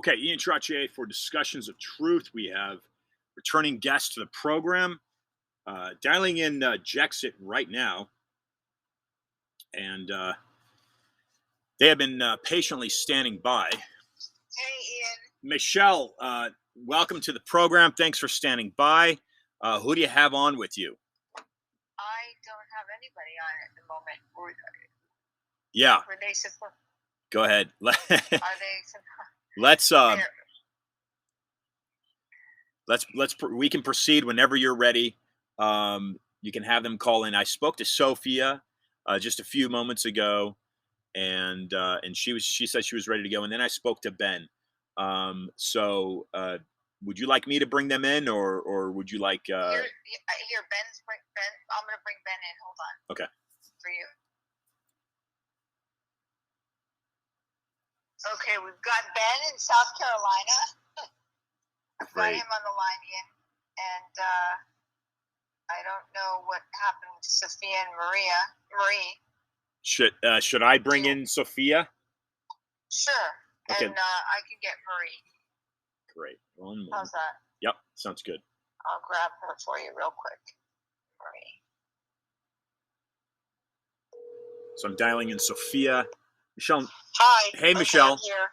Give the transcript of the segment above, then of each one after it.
Okay, Ian Trottier for Discussions of Truth. We have returning guests to the program, dialing in Jexit right now, and they have been patiently standing by. Hey, Ian. Michelle, welcome to the program. Thanks for standing by. Who do you have on with you? I don't have anybody on at the moment. Yeah. Were they supposed? Go ahead. Are they Let's we can proceed whenever you're ready. You can have them call in. I spoke to Sofia just a few moments ago, and she said she was ready to go. And then I spoke to Ben. So would you like me to bring them in, or would you like? Here, Ben. I'm gonna bring Ben in. Hold on. Okay. For you. Okay, we've got Ben in South Carolina. I've got him on the line, Ian, and I don't know what happened with Sophia and Marie. Should I bring in Sofia? Sure. Okay. And I can get Marie. Great. One moment. How's that? Yep, sounds good. I'll grab her for you real quick. Marie. So I'm dialing in Sofia. Michelle. Hi. Hey, Michelle. I'm here.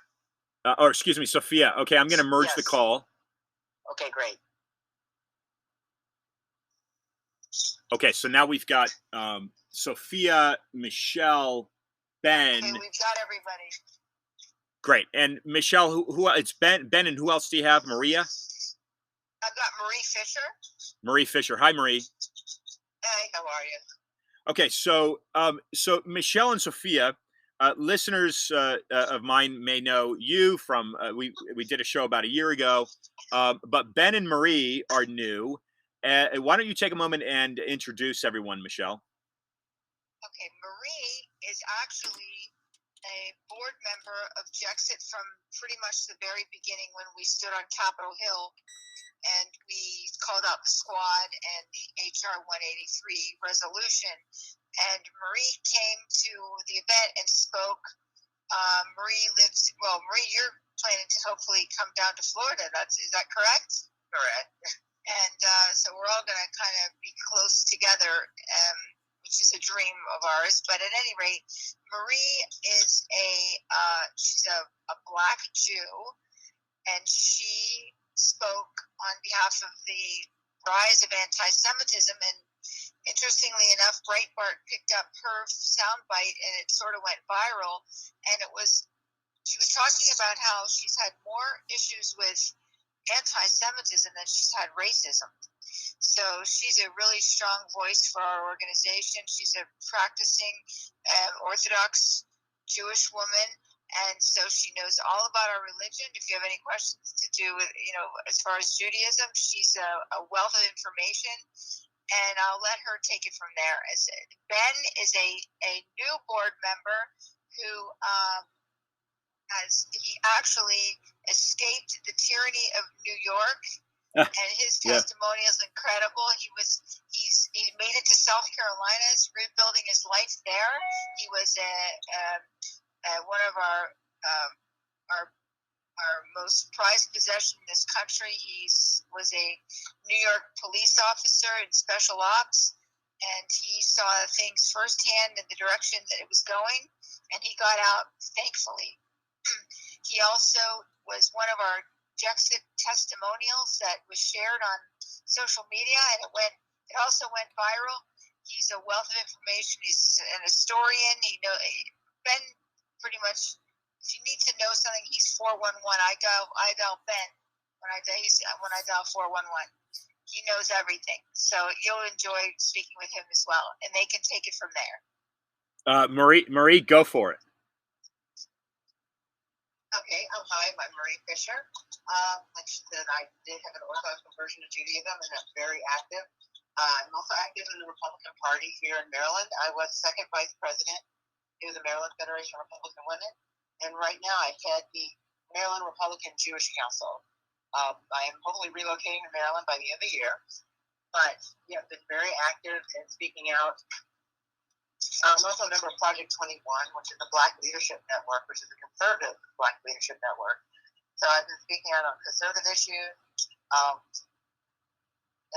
Or excuse me, Sofia. Okay, I'm going to merge the call. Okay, great. Okay, so now we've got Sofia, Michelle, Ben. Okay, we've got everybody. Great. And Michelle, who it's Ben, and who else do you have? Maria? I've got Marie Fisher. Marie Fisher. Hi, Marie. Hey, how are you? Okay, so Michelle and Sofia, listeners of mine may know you from we did a show about a year ago, but Ben and Marie are new. Why don't you take a moment and introduce everyone, Michelle? Okay, Marie is actually a board member of Jexit from pretty much the very beginning when we stood on Capitol Hill and we called out the squad and the HR 183 resolution. And Marie came to the event and spoke. Marie, you're planning to hopefully come down to Florida. Is that correct? Correct. And so we're all going to kind of be close together, which is a dream of ours. But at any rate, Marie is she's a Black Jew, and she spoke on behalf of the rise of anti-Semitism. And interestingly enough, Breitbart picked up her soundbite, and it sort of went viral. And she was talking about how she's had more issues with anti-Semitism than she's had racism. So she's a really strong voice for our organization. She's a practicing Orthodox Jewish woman, and so she knows all about our religion. If you have any questions to do with, as far as Judaism, she's a wealth of information, and I'll let her take it from there. Ben is a new board member who he actually escaped the tyranny of New York, and his testimonial is incredible. He made it to South Carolina, is rebuilding his life there. He was one of our most prized possession in this country. He was a New York police officer in special ops, and he saw things firsthand in the direction that it was going, and he got out, thankfully. He also was one of our Jexit testimonials that was shared on social media, and it also went viral. He's a wealth of information. He's an historian. Ben pretty much. If you need to know something, he's 411. I dial Ben when I dial 411. He knows everything, so you'll enjoy speaking with him as well, and they can take it from there. Marie, go for it. Okay, hi, I'm Marie Fisher. Like she said, I did have an Orthodox conversion to Judaism, and I'm very active. I'm also active in the Republican Party here in Maryland. I was second vice president to the Maryland Federation of Republican Women, and right now I head the Maryland Republican Jewish Council. I am hopefully relocating to Maryland by the end of the year, but I've been very active in speaking out. I'm also a member of Project 21, which is a Black Leadership Network, which is a conservative Black Leadership Network. So I've been speaking out on conservative issues, um,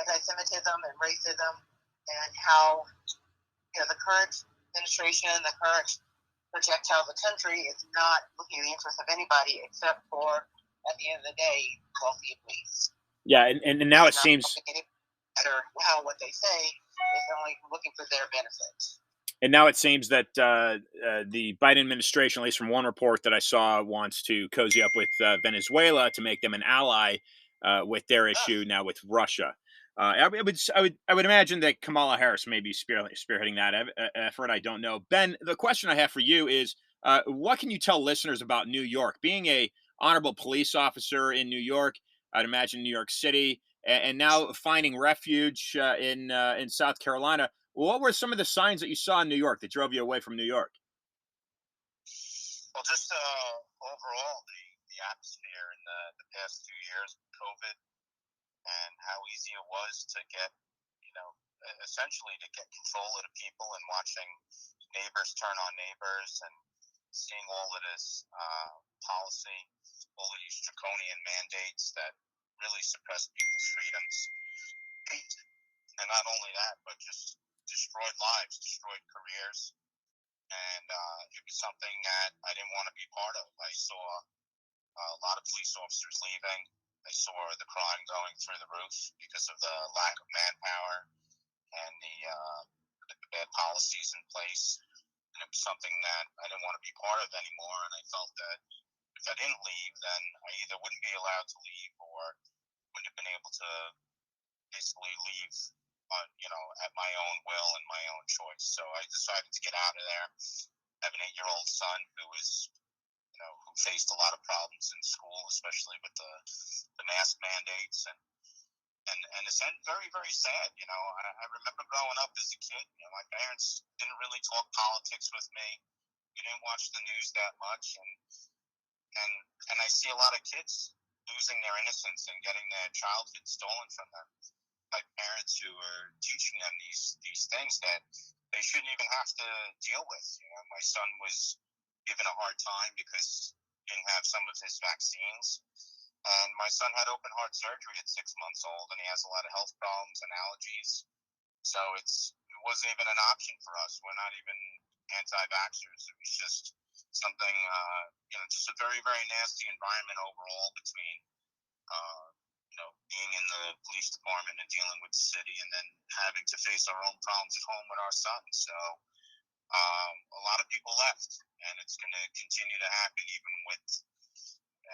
anti-Semitism and racism, and how the current administration, the current projectile of the country is not looking at the interests of anybody except for, at the end of the day, wealthy elites. Yeah, and now They're it not seems, looking at it matter how what they say is only looking for their benefit. that the Biden administration, at least from one report that I saw, wants to cozy up with Venezuela to make them an ally with their Ugh. issue now with Russia. I would imagine that Kamala Harris may be spearheading that effort. I don't know. Ben, the question I have for you is, what can you tell listeners about New York? Being a honorable police officer in New York, I'd imagine New York City, and now finding refuge in South Carolina. What were some of the signs that you saw in New York that drove you away from New York? Well, just overall, the atmosphere in the past 2 years with COVID and how easy it was to get, essentially to get control of the people and watching neighbors turn on neighbors and seeing all of this policy, all of these draconian mandates that really suppress people's freedoms. And not only that, but just destroyed lives, destroyed careers. And it was something that I didn't want to be part of. I saw a lot of police officers leaving. I saw the crime going through the roof because of the lack of manpower and the bad policies in place. And it was something that I didn't want to be part of anymore. And I felt that if I didn't leave, then I either wouldn't be allowed to leave or wouldn't have been able to basically leave, at my own will and my own choice. So I decided to get out of there. I have an 8-year-old son who faced a lot of problems in school, especially with the mask mandates, and it's very, very sad. I remember growing up as a kid. My parents didn't really talk politics with me. We didn't watch the news that much, and I see a lot of kids losing their innocence and getting their childhood stolen from them by parents who are teaching them these things that they shouldn't even have to deal with. My son was given a hard time because he didn't have some of his vaccines. And my son had open heart surgery at 6 months old, and he has a lot of health problems and allergies. So it wasn't even an option for us. We're not even anti-vaxxers. It was just something, just a very, very nasty environment overall between, being in the police department and dealing with the city, and then having to face our own problems at home with our son. So a lot of people left, and it's going to continue to happen even with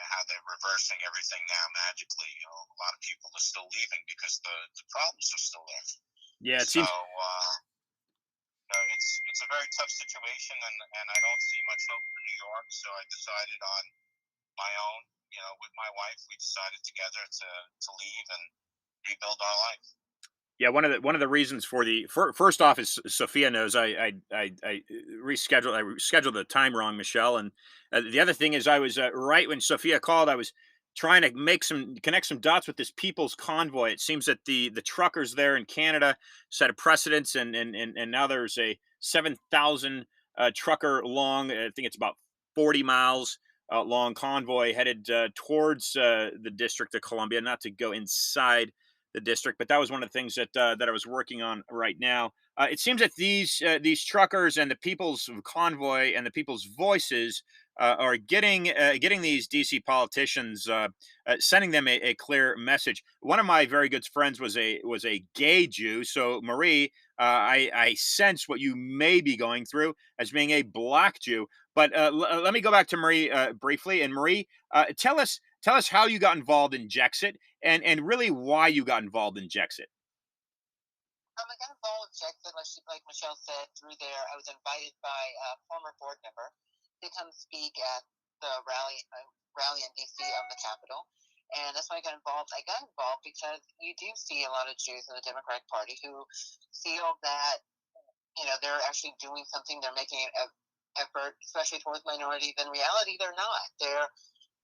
how they're reversing everything now magically. A lot of people are still leaving because the problems are still there. Yeah, it So seems. it's a very tough situation, and I don't see much hope for New York. So I decided on my own, with my wife, we decided together to leave and rebuild our life. Yeah, one of the reasons for the first off is Sophia knows I rescheduled the time wrong, Michelle, and the other thing is I was right when Sophia called. I was trying to connect some dots with this People's Convoy. It seems that the truckers there in Canada set a precedence, and now there's a 7,000 trucker long. I think it's about 40 miles. Long convoy headed towards the District of Columbia, not to go inside the district, but that was one of the things that I was working on right now. It seems that these truckers and the People's Convoy and the People's Voices are getting these DC politicians, sending them a clear message. One of my very good friends was a gay Jew, so Marie, I sense what you may be going through as being a black Jew. But let me go back to Marie briefly. And Marie, tell us how you got involved in Jexit and really why you got involved in Jexit. I got involved with Jexit, like Michelle said, through there. I was invited by a former board member to come speak at the rally in DC on the Capitol. And that's why I got involved. I got involved because you do see a lot of Jews in the Democratic Party who feel that, they're actually doing something. They're making an effort, especially towards minorities. In reality, they're not. They're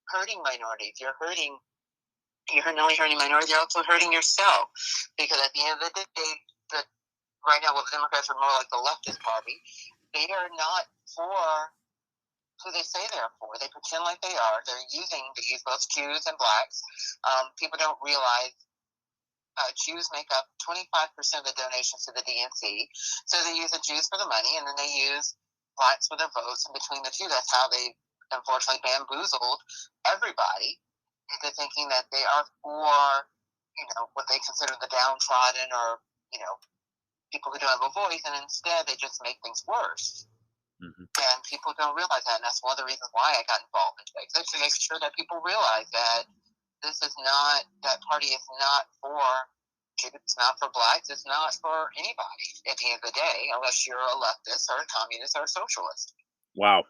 hurting minorities. You're not only hurting minorities, you're also hurting yourself. Because at the end of the day, right now, the Democrats are more like the leftist party. They are not for who they say they're for. They pretend like they are. They're using to use both Jews and blacks. People don't realize Jews make up 25% of the donations to the DNC. So they use the Jews for the money, and then they use blacks for their votes. And between the two, that's how they unfortunately bamboozled everybody into thinking that they are for, what they consider the downtrodden, or, people who don't have a voice. And instead, they just make things worse. Mm-hmm. And people don't realize that. And that's one of the reasons why I got involved in Brexit, to make sure that people realize that that party is not for Jews, it's not for blacks, it's not for anybody at the end of the day, unless you're a leftist or a communist or a socialist. Wow.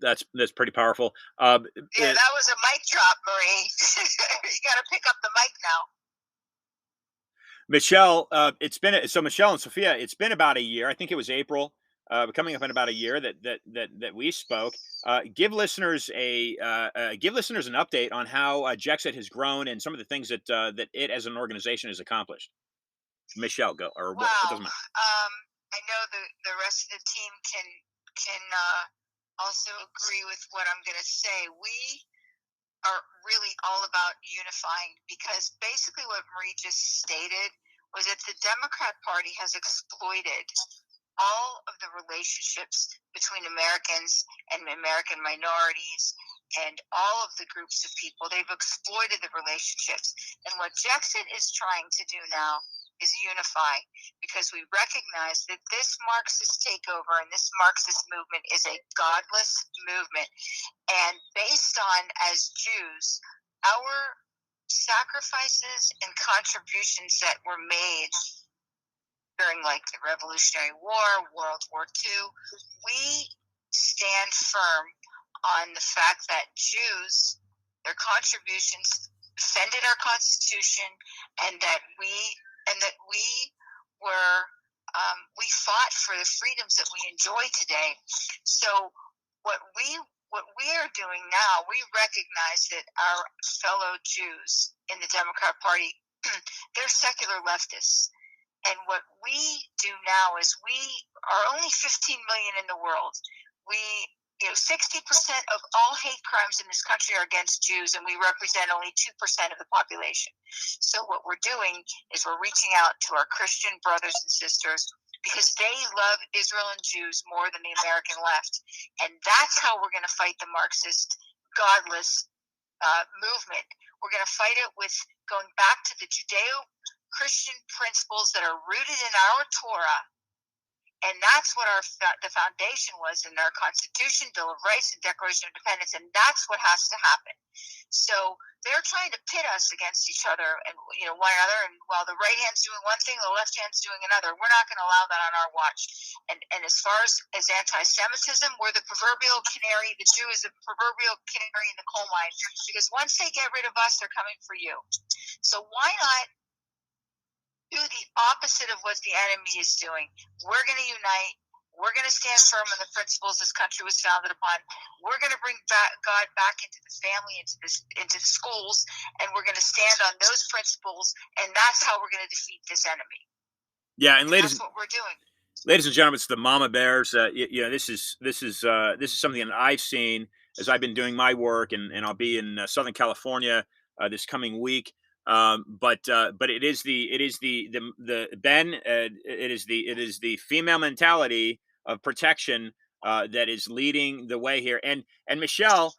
That's pretty powerful. Yeah, that was a mic drop, Marie. You got to pick up the mic now. Michelle, Michelle and Sofia, it's been about a year. I think it was April, coming up in about a year that we spoke. Give listeners an update on how Jexit has grown and some of the things that it as an organization has accomplished. Michelle, go, or wow. It doesn't matter. I know the rest of the team can also agree with what I'm going to say. We are really all about unifying, because basically what Marie just stated was that the Democrat Party has exploited all of the relationships between Americans and American minorities and all of the groups of people. They've exploited the relationships. And what Jexit is trying to do now is unify, because we recognize that this Marxist takeover and this Marxist movement is a godless movement. And based on, as Jews, our sacrifices and contributions that were made during like the Revolutionary War, World War II, we stand firm on the fact that Jews, their contributions defended our Constitution, and that we were we fought for the freedoms that we enjoy today. So what we are doing now, we recognize that our fellow Jews in the Democrat Party, they're secular leftists. And what we do now is, we are only 15 million in the world. 60% of all hate crimes in this country are against Jews, and we represent only 2% of the population. So what we're doing is we're reaching out to our Christian brothers and sisters, because they love Israel and Jews more than the American left. And that's how we're going to fight the Marxist, godless movement. We're going to fight it with going back to the Judeo-Christian principles that are rooted in our Torah. And that's what the foundation was in our Constitution, Bill of Rights, and Declaration of Independence. And that's what has to happen. So they're trying to pit us against each other and one another. And while the right hand's doing one thing, the left hand's doing another. We're not going to allow that on our watch. And as far as anti-Semitism, we're the proverbial canary. The Jew is the proverbial canary in the coal mine. Because once they get rid of us, they're coming for you. So why not do the opposite of what the enemy is doing? We're going to unite. We're going to stand firm on the principles this country was founded upon. We're going to bring God back into the family, into the schools, and we're going to stand on those principles. And that's how we're going to defeat this enemy. Yeah, and that's what we're doing. Ladies and gentlemen, it's the Mama Bears. This is something that I've seen as I've been doing my work, and I'll be in Southern California this coming week. But it is the female mentality of protection that is leading the way here. And Michelle,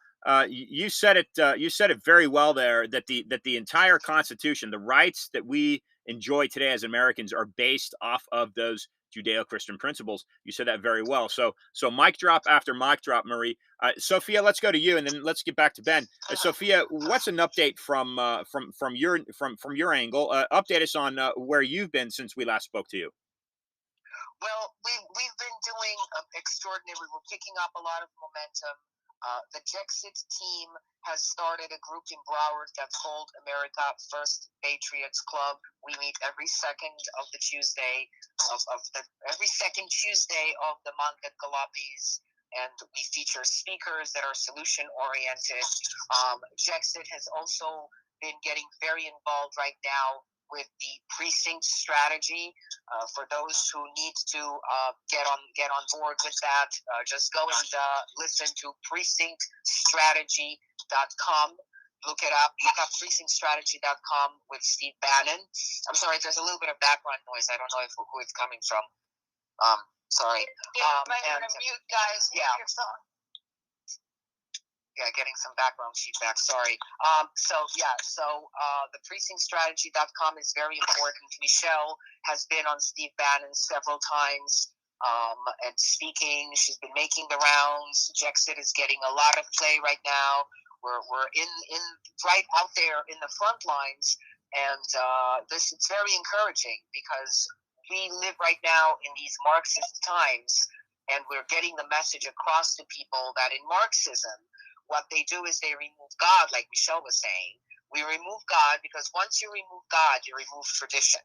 you said it very well there, that the entire Constitution, the rights that we enjoy today as Americans, are based off of those Judeo-Christian principles. You said that very well. So mic drop after mic drop, Marie. Sofia, let's go to you, and then let's get back to Ben. Sofia, what's an update from your angle? Update us on where you've been since we last spoke to you. Well, we've been doing extraordinary. We're picking up a lot of momentum. The Jexit team has started a group in Broward that's called America First Patriots Club. We meet every second of the Tuesday every second Tuesday of the month at Galapis, and we feature speakers that are solution oriented. Jexit has also been getting very involved right now with the precinct strategy. For those who need to get on board with that, just go and listen to precinctstrategy.com. Look it up. Look up precinctstrategy.com with Steve Bannon. I'm sorry, there's a little bit of background noise. I don't know who it's coming from. Sorry. Might want to mute, guys. Yeah. Your song. Yeah, getting some background feedback. Sorry. The precinctstrategy.com is very important. Michelle has been on Steve Bannon several times and speaking. She's been making the rounds. Jexit is getting a lot of play right now. We're in right out there in the front lines, and it's very encouraging because we live right now in these Marxist times, and we're getting the message across to people that in Marxism, what they do is they remove God, like Michelle was saying. We remove God because once you remove God, you remove tradition.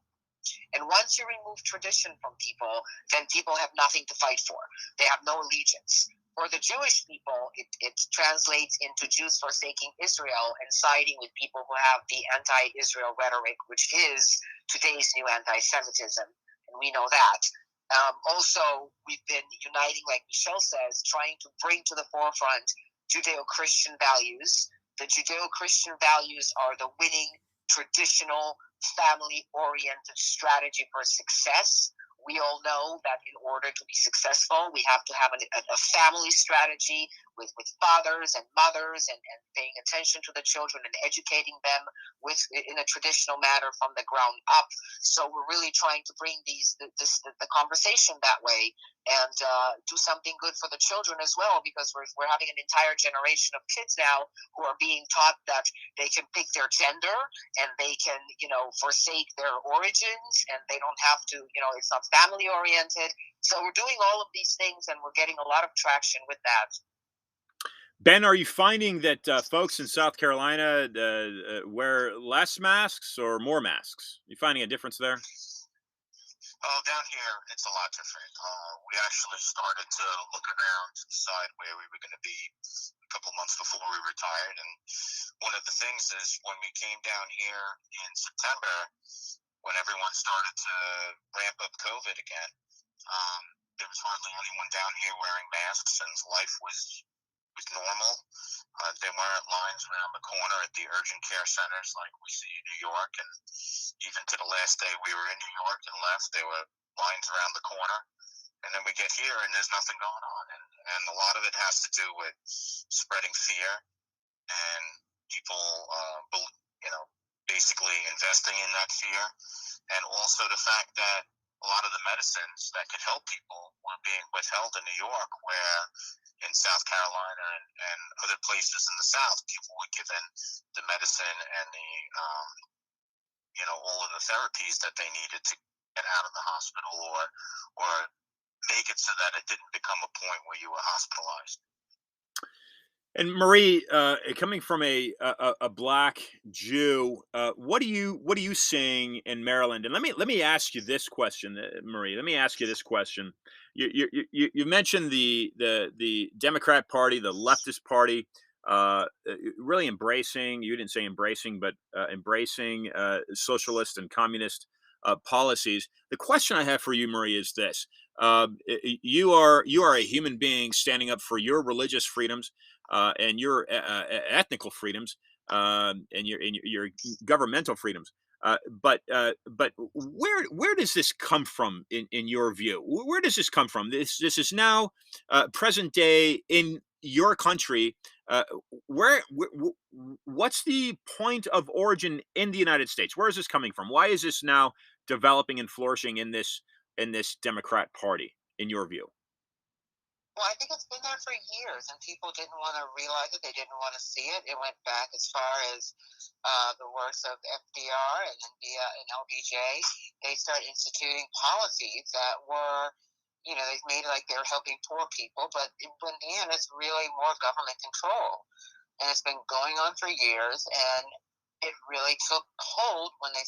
And once you remove tradition from people, then people have nothing to fight for. They have no allegiance. For the Jewish people, it translates into Jews forsaking Israel and siding with people who have the anti-Israel rhetoric, which is today's new anti-Semitism. And we know that. Also, we've been uniting, like Michelle says, trying to bring to the forefront Judeo-Christian values. The Judeo-Christian values are the winning, traditional, family-oriented strategy for success. We all know that in order to be successful, we have to have a family strategy with fathers and mothers and paying attention to the children and educating them in a traditional manner from the ground up. So we're really trying to bring the conversation that way and do something good for the children as well, because we're having an entire generation of kids now who are being taught that they can pick their gender and they can, forsake their origins, and they don't have to, it's not family oriented. So we're doing all of these things, and we're getting a lot of traction with that. Ben, are you finding that folks in South Carolina wear less masks or more masks? You finding a difference there? Oh, down here, it's a lot different. We actually started to look around to decide where we were going to be a couple months before we retired. And one of the things is when we came down here in September, when everyone started to ramp up COVID again, there was hardly anyone down here wearing masks, and life was normal. There weren't lines around the corner at the urgent care centers like we see in New York, and even to the last day we were in New York and left, there were lines around the corner. And then we get here and there's nothing going on, and a lot of it has to do with spreading fear and people, basically investing in that fear, and also the fact that a lot of the medicines that could help people were being withheld in New York, where in South Carolina and other places in the South, people were given the medicine and all of the therapies that they needed to get out of the hospital or make it so that it didn't become a point where you were hospitalized. And Marie, coming from a black Jew, what are you seeing in Maryland? And let me ask you this question, Marie. Let me ask you this question. You mentioned the Democrat Party, the leftist party, really embracing. You didn't say embracing, but embracing socialist and communist policies. The question I have for you, Marie, is this: you are a human being standing up for your religious freedoms. And your ethnical freedoms and your governmental freedoms. But where does this come from in your view? Where does this come from? This is now present day in your country. What's the point of origin in the United States? Where is this coming from? Why is this now developing and flourishing in this Democrat Party, in your view? Well, I think it's been there for years, and people didn't want to realize it. They didn't want to see it. It went back as far as the works of FDR, and then via LBJ, they started instituting policies that were, they've made it like they're helping poor people, but in the end, it's really more government control. And it's been going on for years, and it really took hold when they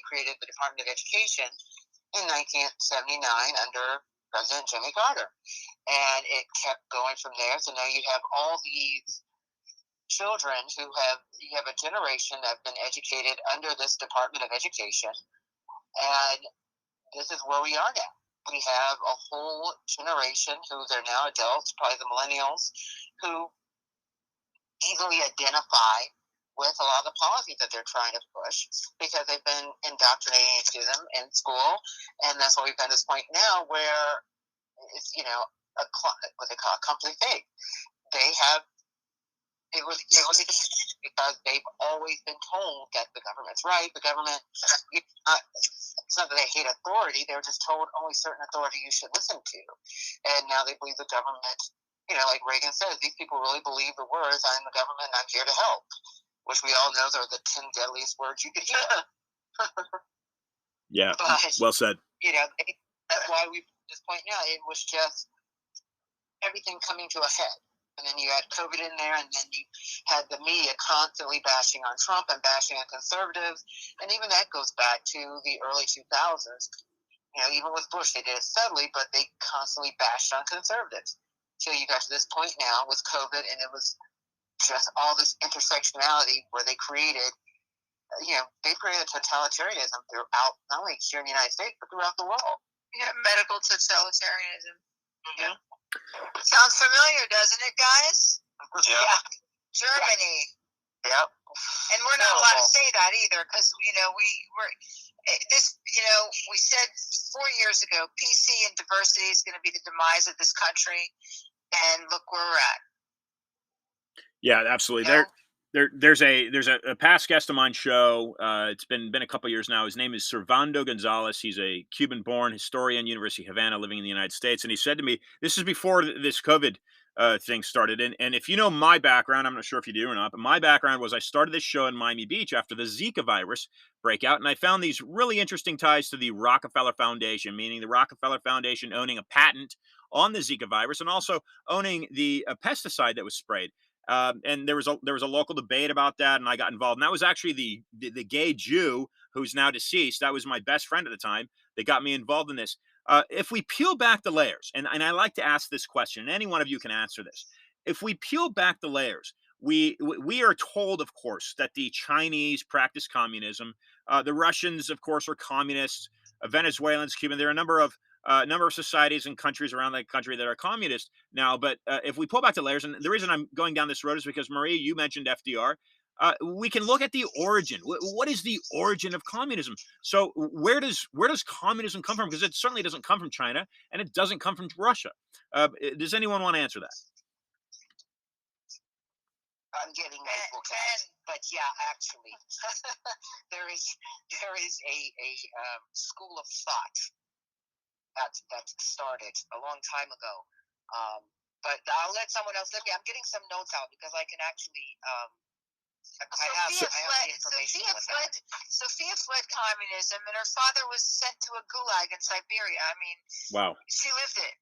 created the Department of Education in 1979 under President Jimmy Carter. And it kept going from there. So now you have all these children you have a generation that have been educated under this Department of Education, and this is where we are now. We have a whole generation who they're now adults, probably the millennials, who easily identify with a lot of the policies that they're trying to push because they've been indoctrinating into them in school, and that's why we've got this point now where it's what they call a complete fake. They have because they've always been told that the government's right. The government, it's not that they hate authority. They were just told only certain authority you should listen to. And now they believe the government, like Reagan says, these people really believe the words, I'm the government, I'm here to help, which we all know are the 10 deadliest words you could hear. Yeah, but, well said. That's why we've at this point now, it was just everything coming to a head. And then you had COVID in there, and then you had the media constantly bashing on Trump and bashing on conservatives. And even that goes back to the early 2000s. Even with Bush, they did it subtly, but they constantly bashed on conservatives. So you got to this point now with COVID, and it was just all this intersectionality where they created, they created totalitarianism throughout, not only here in the United States, but throughout the world. Yeah, medical totalitarianism. Mm-hmm. Yeah. Sounds familiar, doesn't it, guys? Yeah. Germany. Yep. And we're not allowed to say that either, because we said 4 years ago, PC and diversity is going to be the demise of this country, and look where we're at. Yeah, absolutely. There's a past guest of mine show. It's been a couple years now. His name is Servando Gonzalez. He's a Cuban-born historian, University of Havana, living in the United States. And he said to me, this is before this COVID thing started. And if you know my background, I'm not sure if you do or not, but my background was I started this show in Miami Beach after the Zika virus breakout, and I found these really interesting ties to the Rockefeller Foundation, meaning the Rockefeller Foundation owning a patent on the Zika virus and also owning the pesticide that was sprayed. And there was a local debate about that, and I got involved. And that was actually the gay Jew who's now deceased. That was my best friend at the time that got me involved in this. If we peel back the layers, and I like to ask this question, and any one of you can answer this. If we peel back the layers, we are told, of course, that the Chinese practice communism. The Russians, of course, are communists. Venezuelans, Cuban. There are a number of societies and countries around the country that are communist now. But if we pull back the layers, and the reason I'm going down this road is because, Maria, you mentioned FDR. We can look at the origin. What is the origin of communism? So where does communism come from? Because it certainly doesn't come from China, and it doesn't come from Russia. Does anyone want to answer that? I'm getting multiple casts, but yeah, actually, there is a school of thought that started a long time ago. But I'll let someone else. I'm getting some notes out because I can actually. Sophia fled communism, and her father was sent to a gulag in Siberia. I mean, wow. She lived it.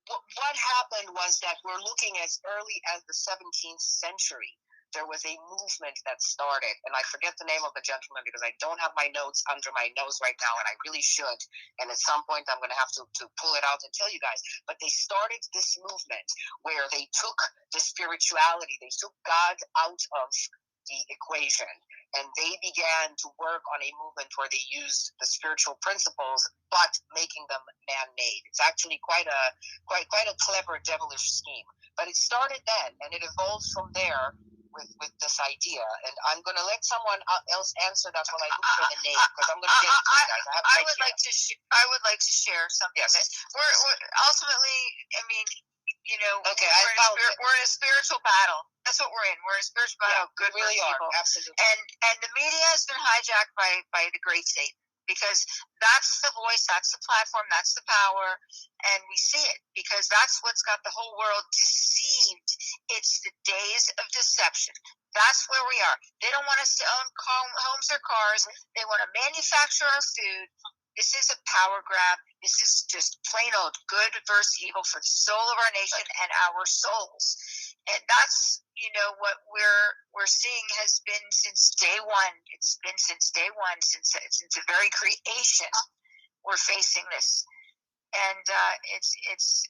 What happened was that we're looking as early as the 17th century. There was a movement that started, and I forget the name of the gentleman because I don't have my notes under my nose right now, and I really should. And at some point, I'm going to have to pull it out and tell you guys. But they started this movement where they took the spirituality, they took God out of the equation, and they began to work on a movement where they used the spiritual principles, but making them man-made. It's actually quite a clever, devilish scheme. But it started then, and it evolved from there. With this idea, and I'm going to let someone else answer that while I look for the name, because I'm going to get into it, guys. I would like to share something. Yes. We're ultimately, I mean, okay, we're in a spiritual battle. That's what we're in. We're in a spiritual battle. Yeah, we really are. Absolutely. And the media has been hijacked by the great Satan, because that's the voice, that's the platform, that's the power, and we see it because that's what's got the whole world deceived. It's the days of deception. That's where we are. They don't want us to own homes or cars. They want to manufacture our food. This is a power grab. This is just plain old good versus evil for the soul of our nation and our souls. And that's, what we're seeing has been since day one. It's been since day one, since the very creation. We're facing this. and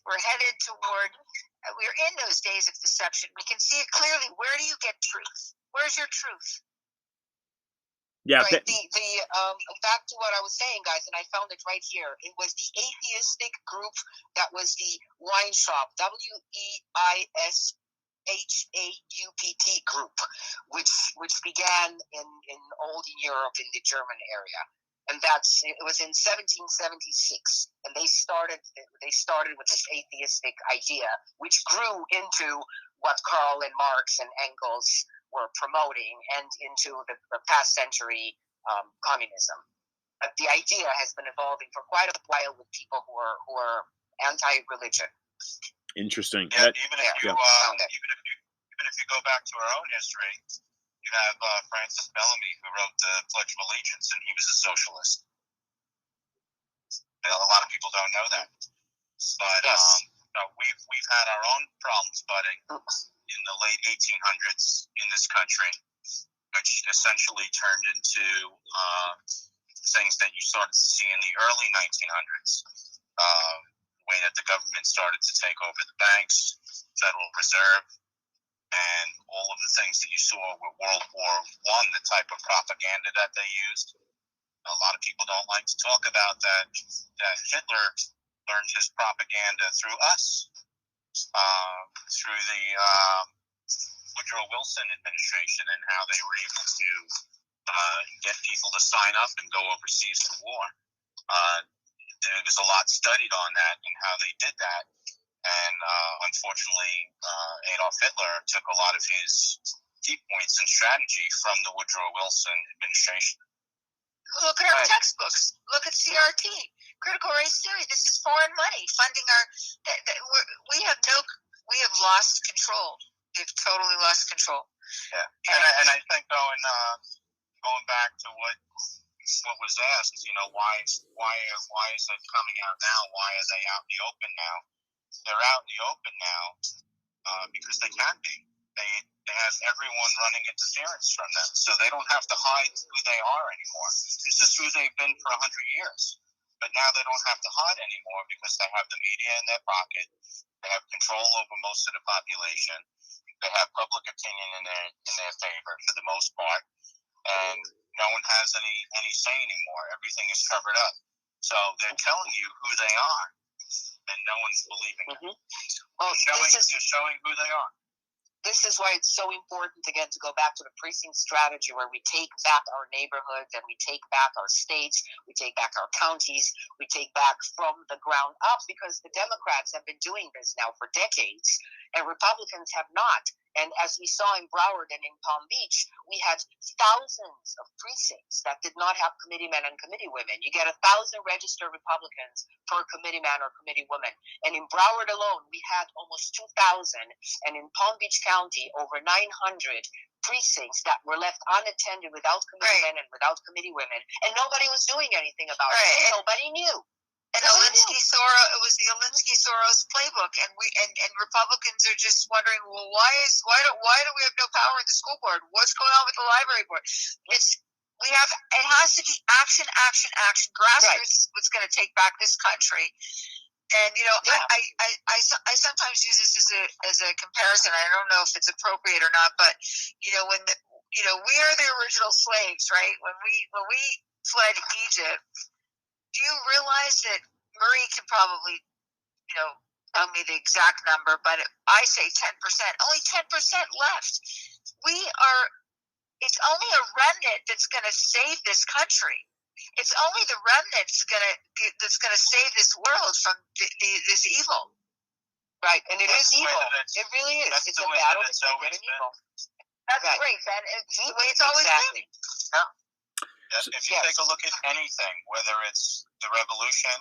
we're headed toward. We're in those days of deception. We can see it clearly. Where do you get truth? Where's your truth? Yeah. Right. The back to what I was saying, guys, and I found it right here. It was the atheistic group that was the wine shop, WEISHAUPT group, which began in old Europe in the German area. And it was in 1776, and they started with this atheistic idea, which grew into what Karl and Marx and Engels were promoting, and into the past century communism. But the idea has been evolving for quite a while with people who are anti-religion. Interesting. Yeah, even if you go back to our own history, you have Francis Bellamy, who wrote the Pledge of Allegiance, and he was a socialist. A lot of people don't know that, but Yes. We've had our own problems budding in the late 1800s in this country, which essentially turned into things that you started to see in the early 1900s. The way that the government started to take over the banks, Federal Reserve, and all of the things that you saw with World War I, the type of propaganda that they used. A lot of people don't like to talk about that Hitler learned his propaganda through us, through the Woodrow Wilson administration, and how they were able to get people to sign up and go overseas for war. There was a lot studied on that and how they did that. And unfortunately, Adolf Hitler took a lot of his key points and strategy from the Woodrow Wilson administration. Look at our textbooks. Look at CRT, critical race theory. This is foreign money funding our. We have lost control. We've totally lost control. Yeah, and I think going back to what was asked, why is it coming out now? Why are they out in the open now? They're out in the open now because they can be. They have everyone running interference from them, so they don't have to hide who they are anymore. This is who they've been for 100 years. But now they don't have to hide anymore because they have the media in their pocket. They have control over most of the population. They have public opinion in their favor for the most part, and no one has any say anymore. Everything is covered up. So they're telling you who they are, and no one's believing it. Well, They're showing who they are. This is why it's so important, again, to go back to the precinct strategy, where we take back our neighborhoods and we take back our states, we take back our counties, we take back from the ground up, because the Democrats have been doing this now for decades, and Republicans have not. And as we saw in Broward and in Palm Beach, we had thousands of precincts that did not have committeemen and committeewomen. You get 1,000 registered Republicans per committeeman or committeewoman. And in Broward alone, we had almost 2,000. And in Palm Beach County, over 900 precincts that were left unattended without committeemen and without committeewomen. And nobody was doing anything about it. Nobody knew. And it was the Alinsky-Soros playbook, and Republicans are just wondering, well, why do we have no power in the school board? What's going on with the library board? It has to be action. Grassroots is what's going to take back this country. And I sometimes use this as a comparison. I don't know if it's appropriate or not, but when we are the original slaves, right? When we fled Egypt. Do you realize that Marie can probably, tell me the exact number, but I say 10%. Only 10% left. It's only a remnant that's going to save this country. It's only the remnant that's going to save this world from this evil. Right, and it is evil. It really is. It's a battle between good and evil. That's great, Ben. It's the way it's always been. Yeah. If you take a look at anything, whether it's the revolution,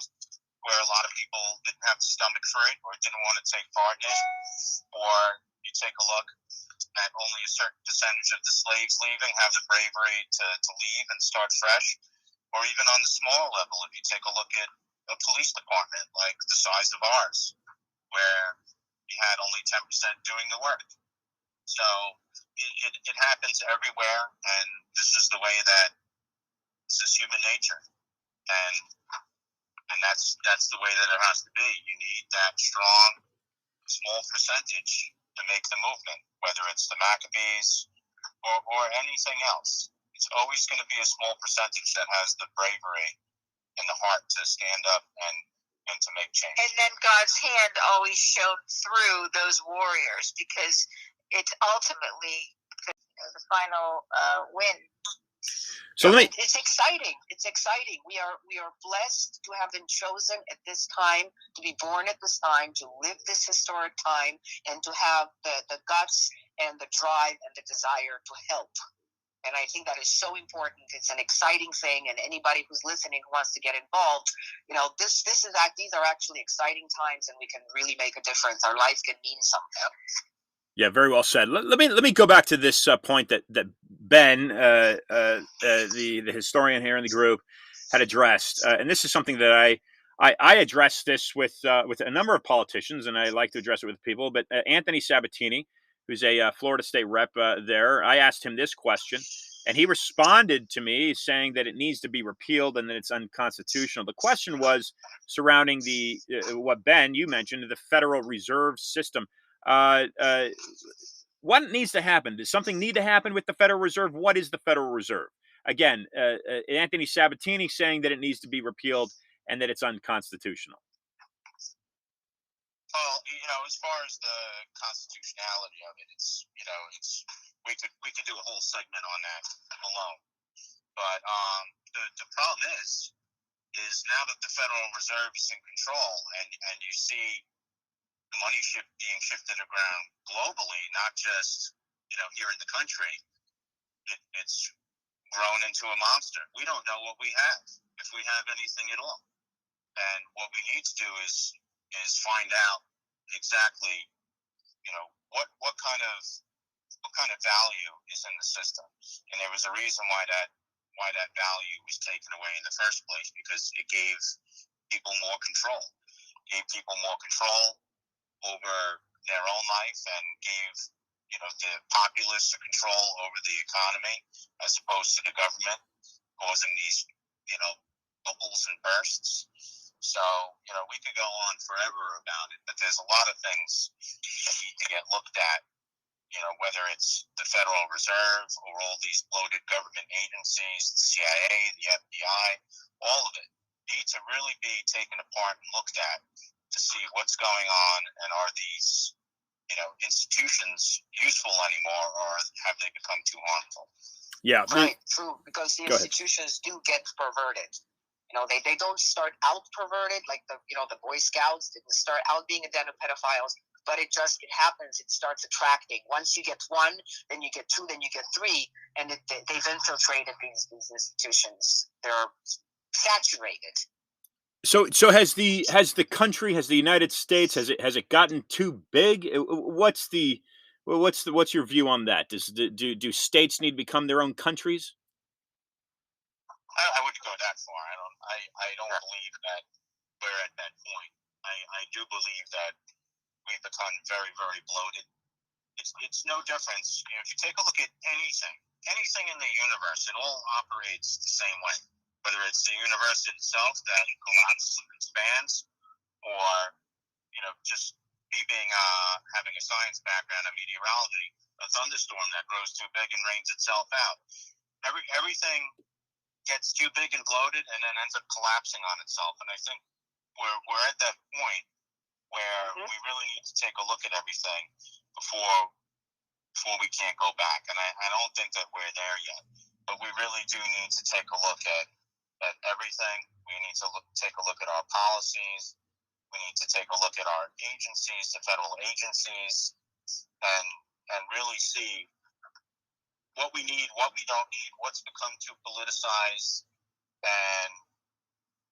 where a lot of people didn't have the stomach for it or didn't want to take part in it, or you take a look at only a certain percentage of the slaves leaving have the bravery to leave and start fresh, or even on the small level, if you take a look at a police department like the size of ours, where you had only 10% doing the work. So it happens everywhere, and this is the way that this is human nature, and and that's the way that it has to be. You need that strong, small percentage to make the movement, whether it's the Maccabees or anything else. It's always going to be a small percentage that has the bravery and the heart to stand up and to make change. And then God's hand always shone through those warriors, because it's ultimately the final win. So let me. It's exciting. It's exciting. We are blessed to have been chosen at this time, to be born at this time, to live this historic time, and to have the guts and the drive and the desire to help. And I think that is so important. It's an exciting thing, and anybody who's listening who wants to get involved, these are actually exciting times, and we can really make a difference. Our life can mean something. Yeah, very well said. Let me go back to this point that Ben, the historian here in the group, had addressed, and this is something that I addressed this with a number of politicians, and I like to address it with people. But Anthony Sabatini, who's a Florida State rep there, I asked him this question, and he responded to me saying that it needs to be repealed and that it's unconstitutional. The question was surrounding the what Ben you mentioned, the Federal Reserve System. What needs to happen? Does something need to happen with the Federal Reserve? What is the Federal Reserve? Again, Anthony Sabatini saying that it needs to be repealed and that it's unconstitutional. Well, as far as the constitutionality of it, it's we could do a whole segment on that alone. But the problem is now that the Federal Reserve is in control, and you see the money being shifted around globally, not just here in the country, it's grown into a monster. We don't know what we have, if we have anything at all. And what we need to do is find out exactly what kind of value is in the system. And there was a reason why that value was taken away in the first place, because it gave people more control. It gave people more control over their own life, and gave the populace the control over the economy, as opposed to the government causing these bubbles and bursts. So we could go on forever about it, but there's a lot of things that need to get looked at. Whether it's the Federal Reserve or all these bloated government agencies, the CIA, the FBI, all of it needs to really be taken apart and looked at to see what's going on, and are these institutions useful anymore, or have they become too harmful? Yeah, right, true. Because the institutions do get perverted. They don't start out perverted, like the Boy Scouts didn't start out being a den of pedophiles, but it happens. It starts attracting. Once you get one, then you get two, then you get three, and they've infiltrated these institutions. They're saturated. So has the country, has the United States, has it gotten too big? What's your view on that? Do states need to become their own countries? I wouldn't go that far. I don't believe that we're at that point. I do believe that we've become very, very bloated. It's no difference. If you take a look at anything in the universe, it all operates the same way. Whether it's the universe itself that collapses and expands, or just me having a science background in meteorology, a thunderstorm that grows too big and rains itself out. Everything gets too big and bloated, and then ends up collapsing on itself. And I think we're at that point where we really need to take a look at everything before we can't go back. And I don't think that we're there yet, but we really do need to take a look at everything. We need to take a look at our policies. We need to take a look at our agencies, the federal agencies, and really see what we need, what we don't need, what's become too politicized, and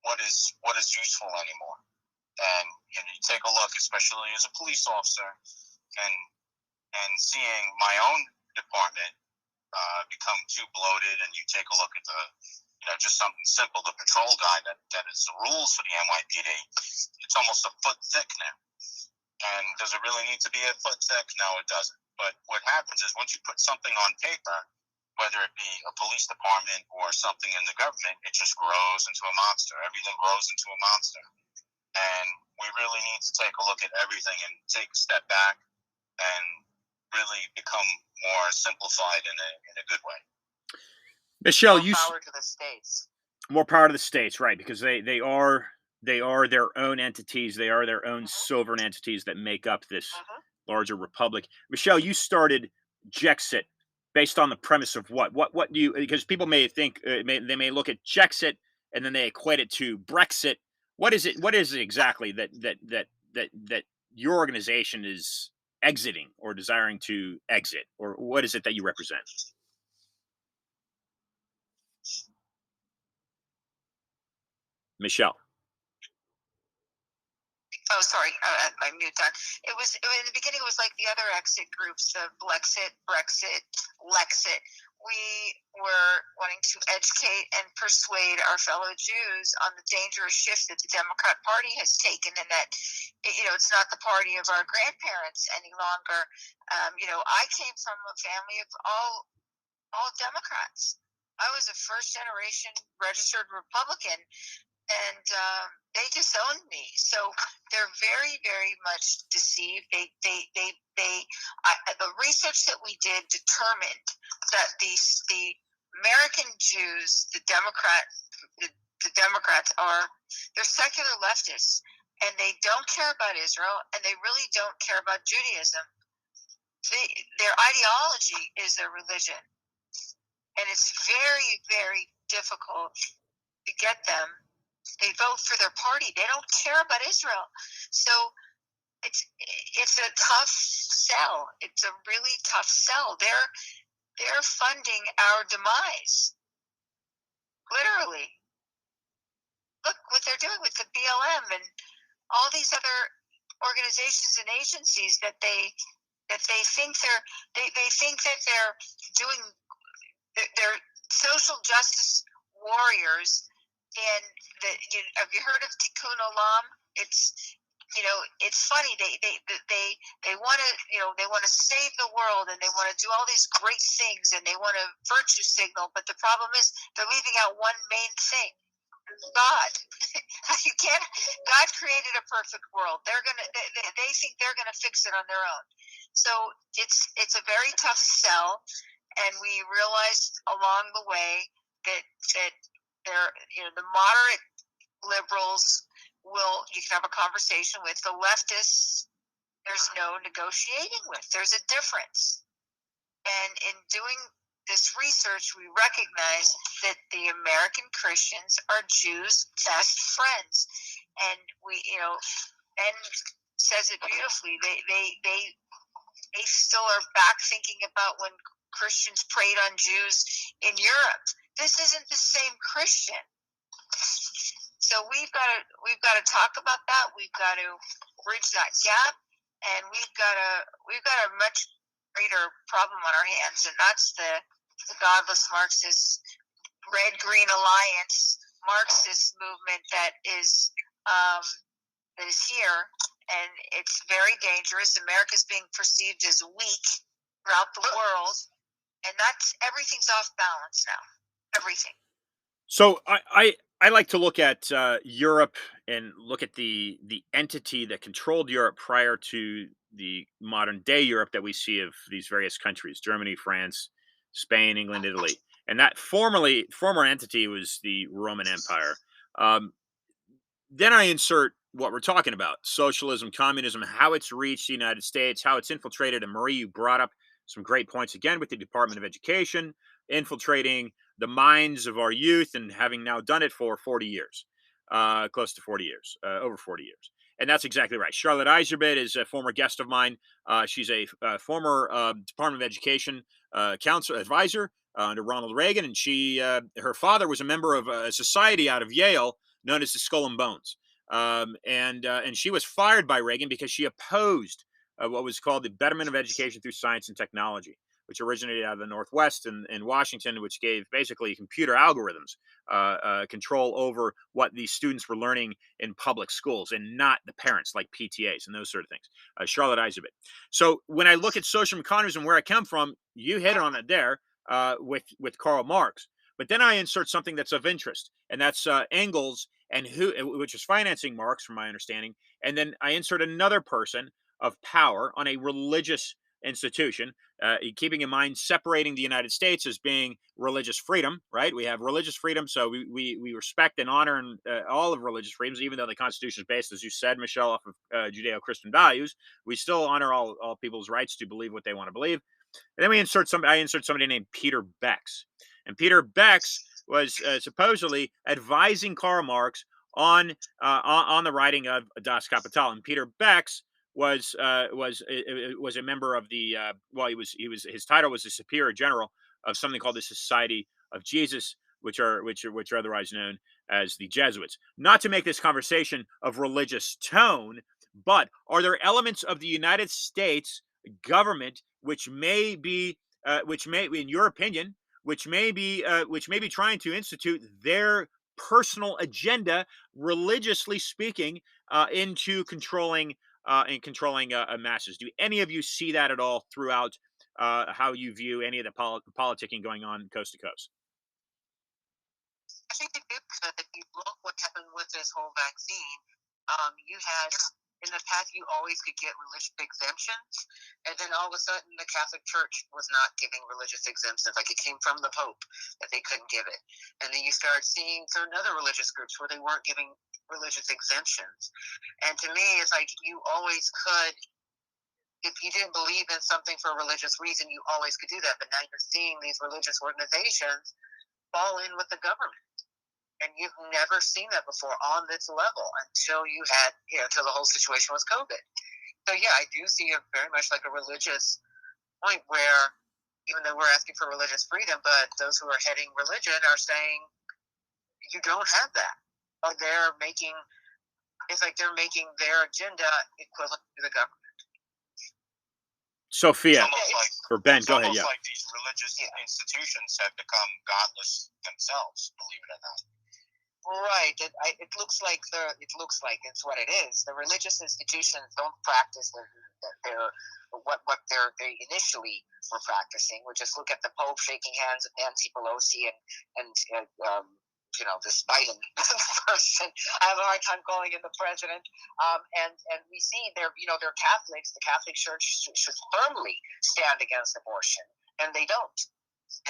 what is useful anymore. And you take a look, especially as a police officer, and seeing my own department become too bloated, and you take a look at just something simple, the patrol guy that is the rules for the NYPD. It's almost a foot thick now. And does it really need to be a foot thick? No, it doesn't. But what happens is, once you put something on paper, whether it be a police department or something in the government, it just grows into a monster. Everything grows into a monster. And we really need to take a look at everything and take a step back and really become more simplified in a good way. Michelle, More power to the states. More power to the states, right? Because they are their own entities. They are their own sovereign entities that make up this larger republic. Michelle, you started Jexit based on the premise of what? What do you? Because people may think they may look at Jexit and then they equate it to Brexit. What is it? What is it exactly that your organization is exiting or desiring to exit, or what is it that you represent? Michelle. Oh, sorry, my mute on. It was in the beginning. It was like the other exit groups, the Blexit, Brexit, Lexit. We were wanting to educate and persuade our fellow Jews on the dangerous shift that the Democrat Party has taken, and that it's not the party of our grandparents any longer. I came from a family of all Democrats. I was a first generation registered Republican, and they disowned me. So they're very, very much deceived. The research that we did determined that the American Jews, the Democrats they're secular leftists, and they don't care about Israel, and they really don't care about Judaism. Their ideology is their religion, and it's very, very difficult to get them. They vote for their party. They don't care about Israel. So it's a tough sell. It's a really tough sell. They're funding our demise. Literally. Look what they're doing with the BLM and all these other organizations and agencies that they think they're doing. They're social justice warriors. And have you heard of Tikkun Olam? It's funny. They want to save the world, and they want to do all these great things, and they want to virtue signal. But the problem is they're leaving out one main thing: God. You can't. God created a perfect world. They think they're gonna fix it on their own. So it's a very tough sell, and we realized along the way that the moderate liberals you can have a conversation with. The leftists, there's no negotiating with. There's a difference. And in doing this research, we recognize that the American Christians are Jews' best friends. And Ben says it beautifully. They still are back thinking about when Christians preyed on Jews in Europe. This isn't the same Christian. So we've got to talk about that. We've got to bridge that gap, and we've got a much greater problem on our hands, and that's the godless Marxist Red-Green Alliance Marxist movement that is here, and it's very dangerous. America's being perceived as weak throughout the world, and everything's off balance now. Everything. So I like to look at Europe and look at the entity that controlled Europe prior to the modern day Europe that we see of these various countries: Germany, France, Spain, England, Italy. And that former entity was the Roman Empire. Then I insert what we're talking about: socialism, communism, how it's reached the United States, how it's infiltrated. And Marie, you brought up some great points again with the Department of Education, infiltrating the minds of our youth, and having now done it for 40 years, close to 40 years, over 40 years. And that's exactly right. Charlotte Iserbit is a former guest of mine. She's a former Department of Education counsel advisor under Ronald Reagan, and her father was a member of a society out of Yale known as the Skull and Bones. And she was fired by Reagan because she opposed what was called the Betterment of Education through Science and Technology, which originated out of the Northwest in Washington, which gave basically computer algorithms control over what these students were learning in public schools, and not the parents, like PTAs and those sort of things. Charlotte Iserbit. So when I look at social communism, where I come from, you hit on it there. with Karl Marx. But then I insert something that's of interest, and that's Engels, and which is financing Marx, from my understanding. And then I insert another person of power on a religious institution, keeping in mind separating the United States as being religious freedom, right? We have religious freedom, so we respect and honor all of religious freedoms, even though the Constitution is based, as you said, Michelle, off of Judeo-Christian values. We still honor all people's rights to believe what they want to believe. And then I insert somebody named Peter Bex. And Peter Bex was supposedly advising Karl Marx on the writing of Das Kapital. And Peter Bex was a member of the his title was the superior general of something called the Society of Jesus, which are otherwise known as the Jesuits. Not to make this conversation of religious tone, but are there elements of the United States government which may be in your opinion, which may be trying to institute their personal agenda, religiously speaking, into controlling masses? Do any of you see that at all throughout how you view any of the politicking going on coast to coast? I think it is, because if you look what happened with this whole vaccine, you had, in the past, you always could get religious exemptions, and then all of a sudden the Catholic Church was not giving religious exemptions. Like, it came from the Pope that they couldn't give it. And then you start seeing certain other religious groups where they weren't giving religious exemptions. And to me, it's like you always could, if you didn't believe in something for a religious reason, you always could do that. But now you're seeing these religious organizations fall in with the government. And you've never seen that before on this level until until the whole situation was COVID. So yeah, I do see it very much like a religious point where, even though we're asking for religious freedom, but those who are heading religion are saying you don't have that, or it's like they're making their agenda equivalent to the government. Sophia, or Ben, go ahead. It's Yeah. like these religious institutions have become godless themselves, believe it or not. Right. It looks like it's what it is. The religious institutions don't practice what they initially were practicing. We just look at the Pope shaking hands with Nancy Pelosi and this Biden person. I have a hard time calling him the president. And we see they're Catholics. The Catholic Church should firmly stand against abortion, and they don't.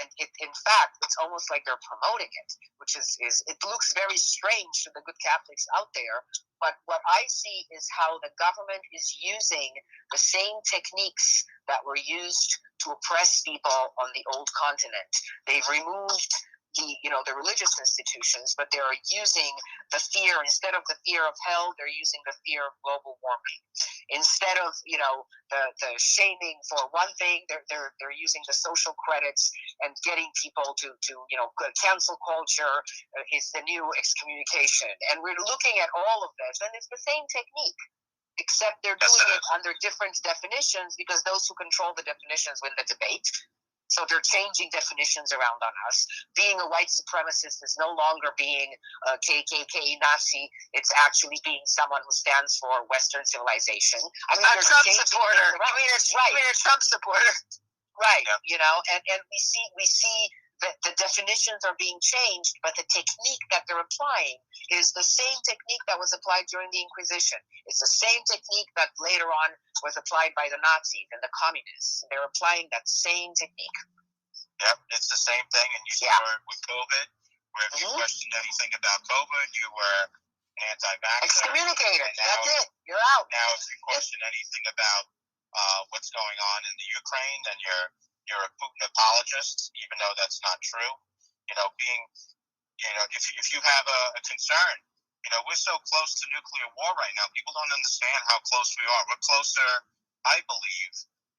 And in fact, it's almost like they're promoting it, which is it looks very strange to the good Catholics out there. But what I see is how the government is using the same techniques that were used to oppress people on the old continent. They've removed the religious institutions, but they are using the fear. Instead of the fear of hell, they're using the fear of global warming. Instead of the shaming for one thing, they're using the social credits and getting people to cancel culture is the new excommunication. And we're looking at all of this, and it's the same technique, except they're doing it under different definitions, because those who control the definitions win the debate. So they're changing definitions around on us. Being a white supremacist is no longer being a KKK Nazi. It's actually being someone who stands for Western civilization. I mean, A Trump supporter. I mean, a Trump supporter. Right. And we see that the definitions are being changed, but the technique that they're applying is the same technique that was applied during the Inquisition. It's the same technique that later on was applied by the Nazis and the communists. They're applying that same technique. Yep, it's the same thing, and you saw it with COVID, where if you questioned anything about COVID, you were anti-vaxxer. Excommunicated. That's it. You're out. Now, if you question anything about what's going on in the Ukraine, then you're a Putin apologist, even though that's not true. If you have a concern, we're so close to nuclear war right now. People don't understand how close we are. We're closer, I believe,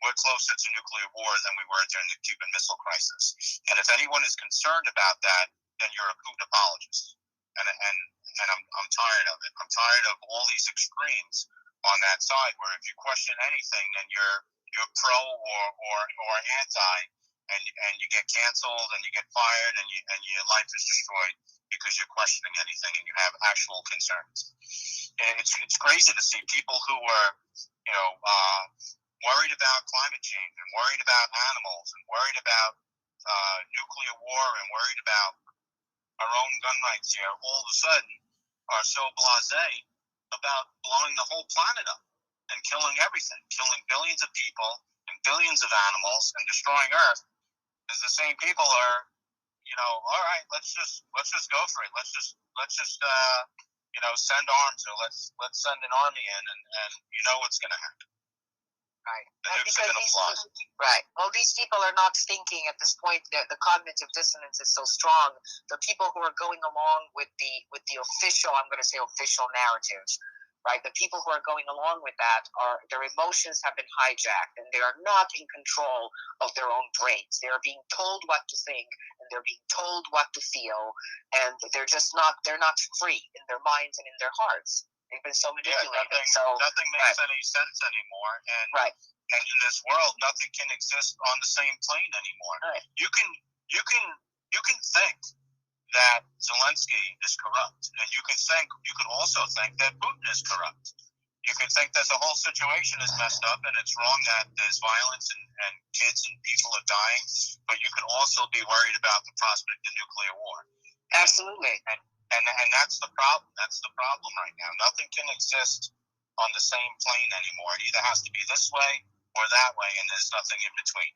we're closer to nuclear war than we were during the Cuban Missile Crisis. And if anyone is concerned about that, then you're a Putin apologist. And I'm tired of it. I'm tired of all these extremes on that side, where if you question anything, then you're pro or anti, and you get canceled and you get fired and your life is destroyed because you're questioning anything and you have actual concerns. And it's crazy to see people who are worried about climate change and worried about animals and worried about nuclear war and worried about our own gun rights here, all of a sudden are so blasé about blowing the whole planet up and killing everything, killing billions of people and billions of animals and destroying Earth, is the same people are, all right, let's just go for it. Let's just send arms, or let's send an army in, and you know what's going to happen. Right. The And nukes are because going to fly. right. Well, these people are not thinking at this point. The cognitive dissonance is so strong. The people who are going along with the official, I'm going to say official narrative, right? The people who are going along with that their emotions have been hijacked, and they are not in control of their own brains. They are being told what to think, and they're being told what to feel, and they're just not. They're not free in their minds and in their hearts. They've been so manipulated. Nothing makes any sense anymore, and and in this world, nothing can exist on the same plane anymore. Right. You can think that Zelensky is corrupt, and you can also think that Putin is corrupt. You can think that the whole situation is messed up and it's wrong that there's violence and kids and people are dying, but you can also be worried about the prospect of nuclear war. Absolutely. And that's the problem. That's the problem right now. Nothing can exist on the same plane anymore. It either has to be this way or that way, and there's nothing in between.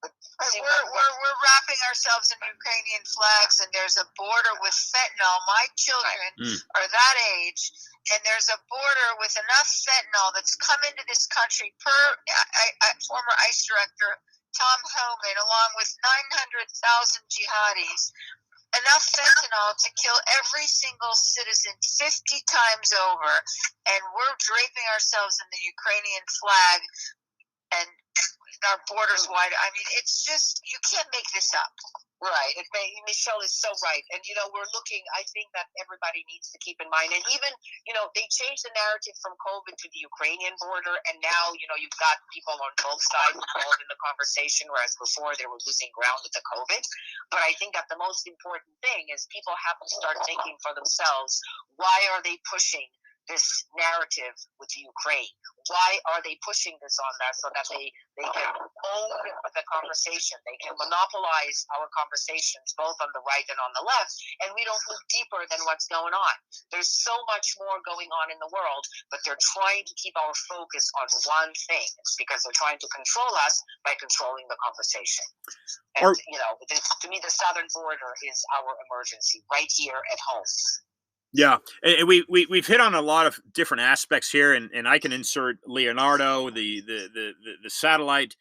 We're wrapping ourselves in Ukrainian flags, and there's a border with fentanyl. My children are that age, and there's a border with enough fentanyl that's come into this country per former ICE director Tom Homan, along with 900,000 jihadis. Enough fentanyl to kill every single citizen 50 times over, and we're draping ourselves in the Ukrainian flag and our borders wide. I mean, it's just, you can't make this up. Right. Michelle is so right. And, we're looking, I think that everybody needs to keep in mind. And even, they changed the narrative from COVID to the Ukrainian border. And now, you've got people on both sides involved in the conversation, whereas before they were losing ground with the COVID. But I think that the most important thing is people have to start thinking for themselves, why are they pushing this narrative with Ukraine? Why are they pushing this on that so that they can own the conversation? They can monopolize our conversations both on the right and on the left, and we don't look deeper than what's going on. There's so much more going on in the world, but they're trying to keep our focus on one thing. It's because they're trying to control us by controlling the conversation. And, to me, the southern border is our emergency right here at home. Yeah, and we've hit on a lot of different aspects here, and I can insert Leonardo, the satellite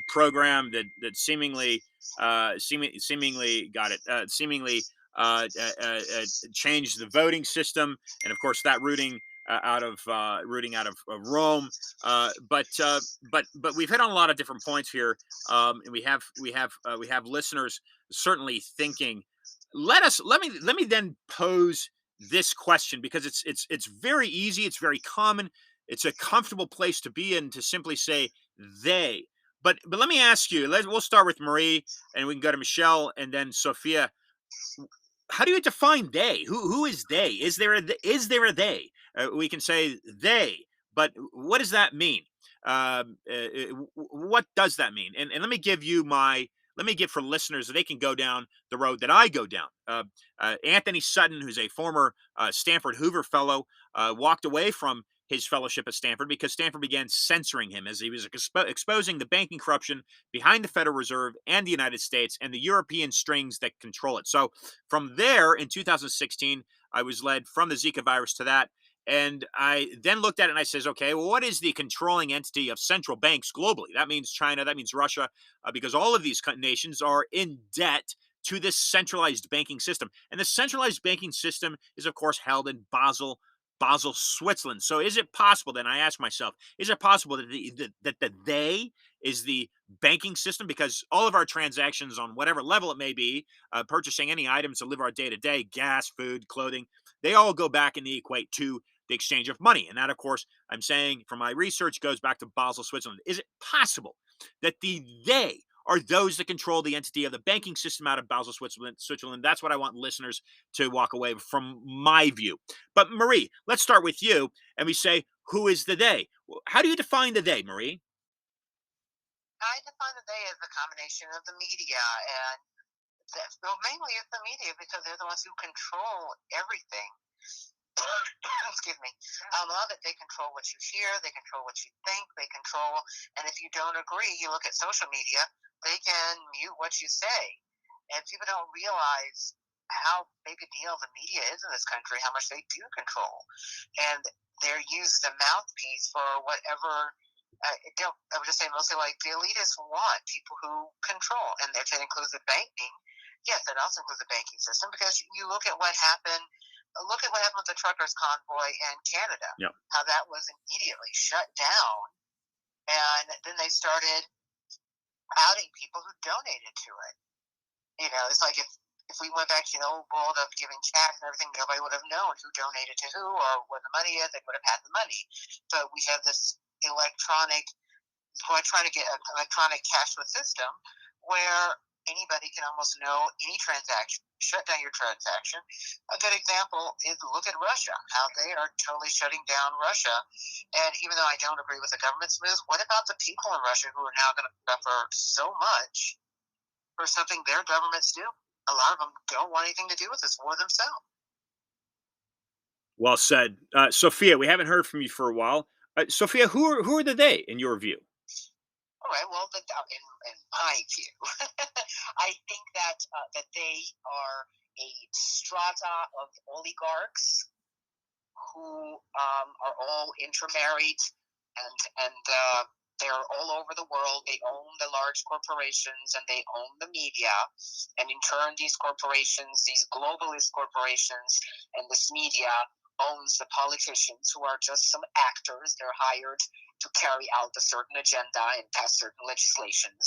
program that seemingly got it seemingly changed the voting system, and of course that rooting out of Rome. But we've hit on a lot of different points here, and we have listeners certainly thinking. Let me then pose this question, because it's very easy, it's very common, it's a comfortable place to be in to simply say they. But let me ask you. We'll start with Marie, and we can go to Michelle, and then Sophia. How do you define they? Who is they? Is there a they? We can say they, but what does that mean? What does that mean? And let me give for listeners so they can go down the road that I go down. Anthony Sutton, who's a former Stanford Hoover Fellow, walked away from his fellowship at Stanford because Stanford began censoring him as he was exposing the banking corruption behind the Federal Reserve and the United States and the European strings that control it. So from there, in 2016, I was led from the Zika virus to that. And I then looked at it and I says, okay, well, what is the controlling entity of central banks globally? That means China, that means Russia, because all of these nations are in debt to this centralized banking system. And the centralized banking system is, of course, held in Basel, Switzerland. So is it possible, then I ask myself, is it possible that the they is the banking system? Because all of our transactions on whatever level it may be, purchasing any items to live our day-to-day, gas, food, clothing, they all go back and they equate to the exchange of money. And that, of course, I'm saying from my research goes back to Basel, Switzerland. Is it possible that they are those that control the entity of the banking system out of Basel, Switzerland? That's what I want listeners to walk away from my view. But Marie, let's start with you, and we say, who is the they? How do you define the they, Marie? I define the day as a combination of the media and well, mainly it's the media because they're the ones who control everything. Excuse me. A lot of it, they control what you hear, they control what you think, they control, and if you don't agree, you look at social media, they can mute what you say. And people don't realize how big a deal the media is in this country, how much they do control. And they're used as a mouthpiece for whatever. I would just say mostly like the elitists want people who control, and if it includes the banking, yes, it also includes the banking system because you look at what happened. Look at what happened with the truckers' convoy in Canada. Yeah. How that was immediately shut down, and then they started outing people who donated to it. You know, it's like if we went back to the old world of giving checks and everything, nobody would have known who donated to who or where the money is. They would have had the money. But we have this we're trying to get an electronic cashless system where anybody can almost know any transaction, shut down your transaction. A good example is look at Russia, how they are totally shutting down Russia. And even though I don't agree with the government's moves, what about the people in Russia who are now going to suffer so much for something their governments do? A lot of them don't want anything to do with this war themselves. Well said. Sophia, we haven't heard from you for a while. Sophia, who are the they in your view? All right. Well, in my view, I think that they are a strata of oligarchs who are all intermarried and they're all over the world. They own the large corporations and they own the media. And in turn, these corporations, these globalist corporations and this media owns the politicians who are just some actors. They're hired to carry out a certain agenda and pass certain legislations.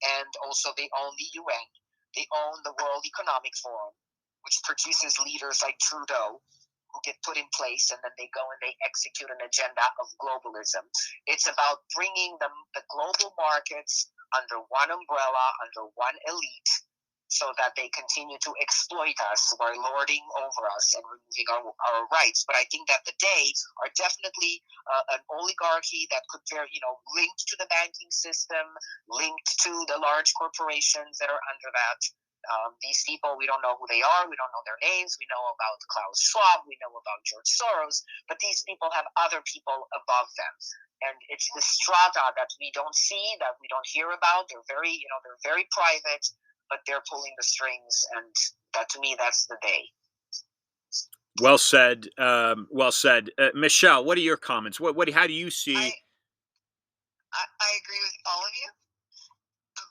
And also they own the UN. They own the World Economic Forum, which produces leaders like Trudeau, who get put in place, and then they go and they execute an agenda of globalism. It's about bringing the global markets under one umbrella, under one elite, so that they continue to exploit us by lording over us and removing our rights. But I think that the they are definitely an oligarchy that could be, linked to the banking system, linked to the large corporations that are under that. These people, we don't know who they are. We don't know their names. We know about Klaus Schwab. We know about George Soros. But these people have other people above them. And it's the strata that we don't see, that we don't hear about. They're they're very private, but they're pulling the strings. And that, to me, that's the they. Well said. Well said. Michelle, what are your comments? How do you see? I agree with all of you,